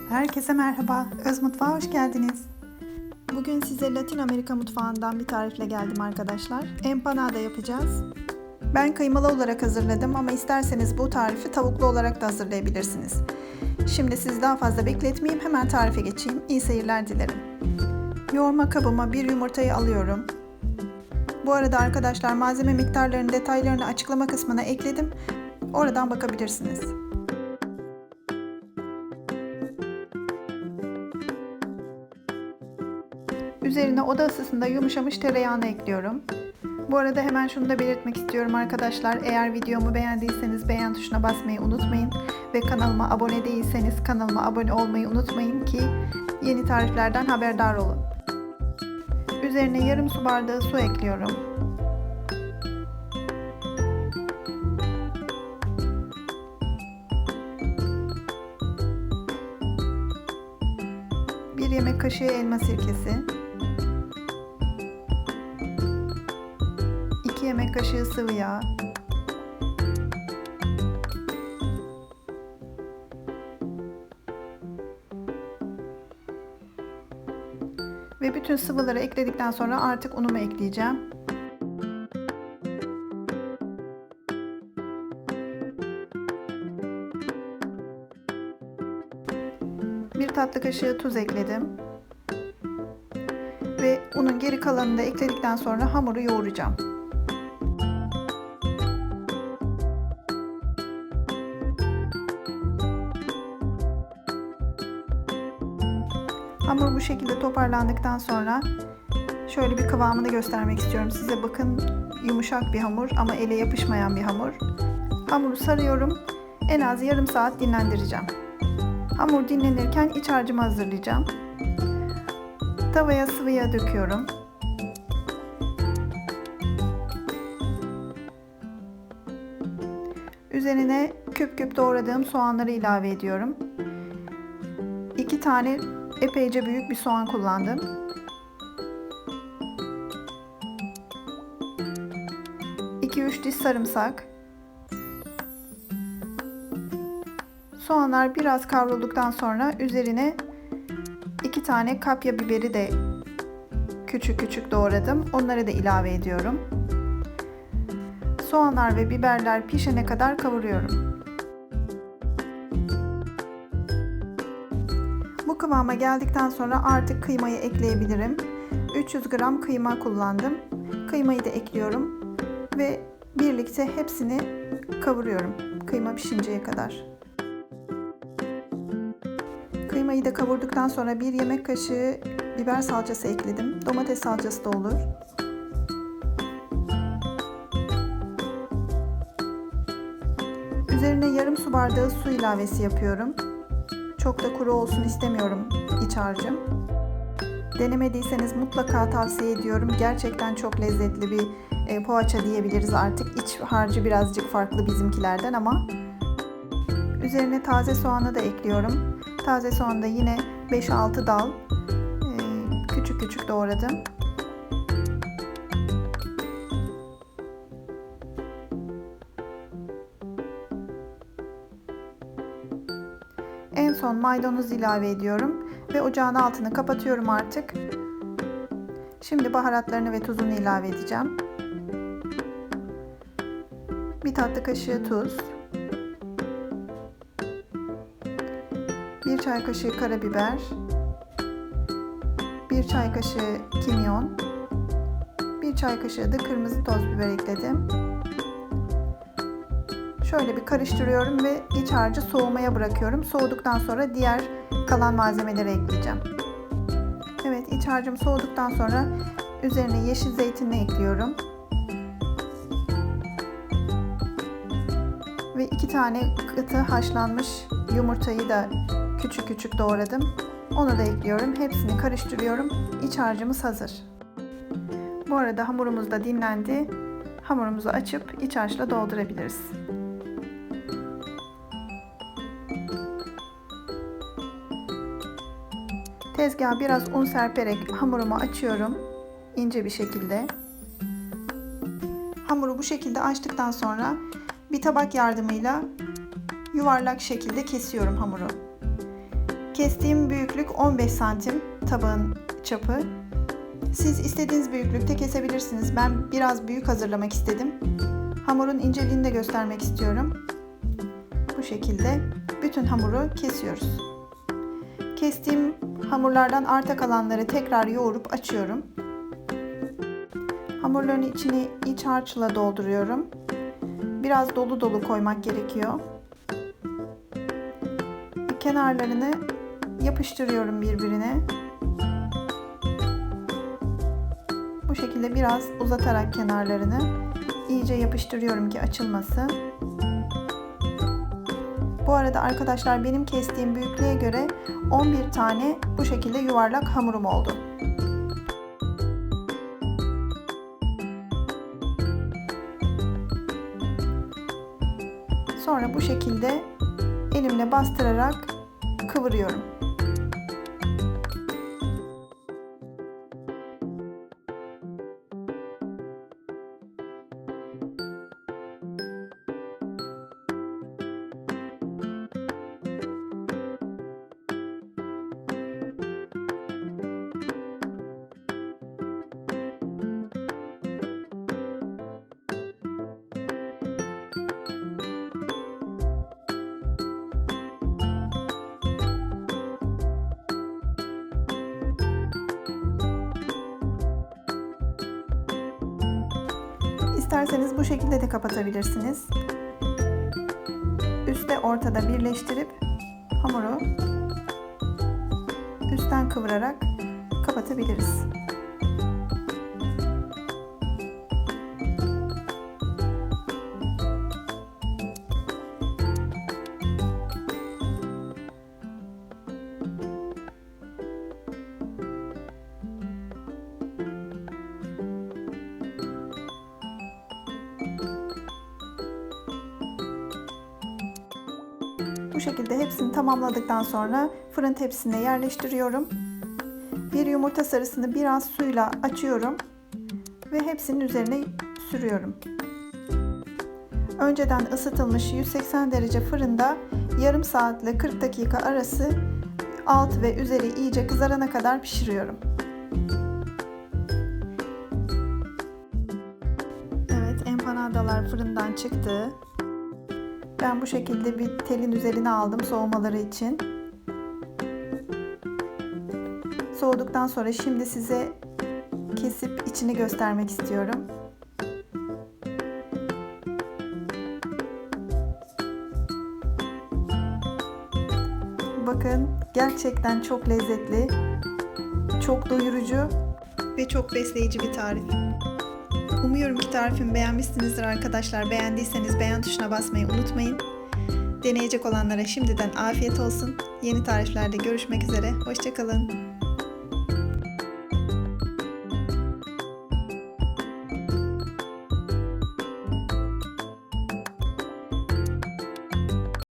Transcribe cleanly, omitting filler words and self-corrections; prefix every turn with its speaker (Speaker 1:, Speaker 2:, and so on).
Speaker 1: Herkese merhaba, Öz Mutfağa hoş geldiniz. Bugün size Latin Amerika mutfağından bir tarifle geldim arkadaşlar. Empanada yapacağız. Ben kıymalı olarak hazırladım ama isterseniz bu tarifi tavuklu olarak da hazırlayabilirsiniz. Şimdi sizi daha fazla bekletmeyeyim, hemen tarife geçeyim. İyi seyirler dilerim. Yoğurma kabıma bir yumurtayı alıyorum. Bu arada arkadaşlar malzeme miktarlarının detaylarını açıklama kısmına ekledim. Oradan bakabilirsiniz. Üzerine oda ısısında yumuşamış tereyağını ekliyorum. Bu arada hemen şunu da belirtmek istiyorum arkadaşlar. Eğer videomu beğendiyseniz beğen tuşuna basmayı unutmayın. Ve kanalıma abone değilseniz kanalıma abone olmayı unutmayın ki yeni tariflerden haberdar olun. Üzerine yarım su bardağı su ekliyorum. Bir yemek kaşığı elma sirkesi. 2 yemek kaşığı sıvı yağ. Ve bütün sıvıları ekledikten sonra artık unumu ekleyeceğim. Bir tatlı kaşığı tuz ekledim. Ve unun geri kalanını da ekledikten sonra hamuru yoğuracağım. Hamur bu şekilde toparlandıktan sonra şöyle bir kıvamını göstermek istiyorum size. Bakın, yumuşak bir hamur ama ele yapışmayan bir hamur. Hamuru sarıyorum. En az yarım saat dinlendireceğim. Hamur dinlenirken iç harcımı hazırlayacağım. Tavaya sıvı yağ döküyorum. Üzerine küp küp doğradığım soğanları ilave ediyorum. 2 tane epeyce büyük bir soğan kullandım. Üç diş sarımsak. Soğanlar biraz kavrulduktan sonra üzerine 2 tane kapya biberi de küçük küçük doğradım. Onları da ilave ediyorum. Soğanlar ve biberler pişene kadar kavuruyorum. Bu kıvama geldikten sonra artık kıymayı ekleyebilirim. 300 gram kıyma kullandım. Kıymayı da ekliyorum ve birlikte hepsini kavuruyorum. Kıyma pişinceye kadar. Kıymayı da kavurduktan sonra 1 yemek kaşığı biber salçası ekledim. Domates salçası da olur. Üzerine yarım su bardağı su ilavesi yapıyorum. Çok da kuru olsun istemiyorum iç harcım. Denemediyseniz mutlaka tavsiye ediyorum. Gerçekten çok lezzetli bir poğaça diyebiliriz artık. İç harcı birazcık farklı bizimkilerden ama. Üzerine taze soğanı da ekliyorum. Taze soğanı da yine 5-6 dal küçük küçük doğradım. En son maydanoz ilave ediyorum ve ocağın altını kapatıyorum artık. Şimdi baharatlarını ve tuzunu ilave edeceğim. 1 tatlı kaşığı tuz. 1 çay kaşığı karabiber. 1 çay kaşığı kimyon. 1 çay kaşığı da kırmızı toz biber ekledim. Şöyle bir karıştırıyorum ve iç harcı soğumaya bırakıyorum. Soğuduktan sonra diğer kalan malzemeleri ekleyeceğim. Evet, iç harcım soğuduktan sonra üzerine yeşil zeytinini ekliyorum. Ve 2 tane katı haşlanmış yumurtayı da küçük küçük doğradım. Onu da ekliyorum. Hepsini karıştırıyorum. İç harcımız hazır. Bu arada hamurumuz da dinlendi. Hamurumuzu açıp iç harçla doldurabiliriz. Tezgaha biraz un serperek hamurumu açıyorum. İnce bir şekilde. Hamuru bu şekilde açtıktan sonra bir tabak yardımıyla yuvarlak şekilde kesiyorum hamuru. kestiğim büyüklük 15 santim tabağın çapı. Siz istediğiniz büyüklükte kesebilirsiniz. Ben biraz büyük hazırlamak istedim. Hamurun inceliğini de göstermek istiyorum. Bu şekilde bütün hamuru kesiyoruz. Kestiğim hamurlardan arta kalanları tekrar yoğurup açıyorum. Hamurların içini iç harçla dolduruyorum. Biraz dolu dolu koymak gerekiyor. Kenarlarını yapıştırıyorum birbirine. Bu şekilde biraz uzatarak kenarlarını iyice yapıştırıyorum ki açılmasın. Bu arada arkadaşlar benim kestiğim büyüklüğe göre 11 tane bu şekilde yuvarlak hamurum oldu. Sonra bu şekilde elimle bastırarak kıvırıyorum. İsterseniz bu şekilde de kapatabilirsiniz. Üstte ortada birleştirip hamuru üstten kıvırarak kapatabiliriz. Bu şekilde hepsini tamamladıktan sonra fırın tepsisine yerleştiriyorum. Bir yumurta sarısını biraz suyla açıyorum ve hepsinin üzerine sürüyorum. Önceden ısıtılmış 180 derece fırında yarım saatle 40 dakika arası alt ve üzeri iyice kızarana kadar pişiriyorum. Evet, empanadalar fırından çıktı. Ben bu şekilde bir telin üzerine aldım soğumaları için. Soğuduktan sonra şimdi size kesip içini göstermek istiyorum. Bakın, gerçekten çok lezzetli, çok doyurucu ve çok besleyici bir tarif. Umuyorum ki tarifimi beğenmişsinizdir arkadaşlar. Beğendiyseniz beğen tuşuna basmayı unutmayın. Deneyecek olanlara şimdiden afiyet olsun. Yeni tariflerde görüşmek üzere. Hoşça kalın.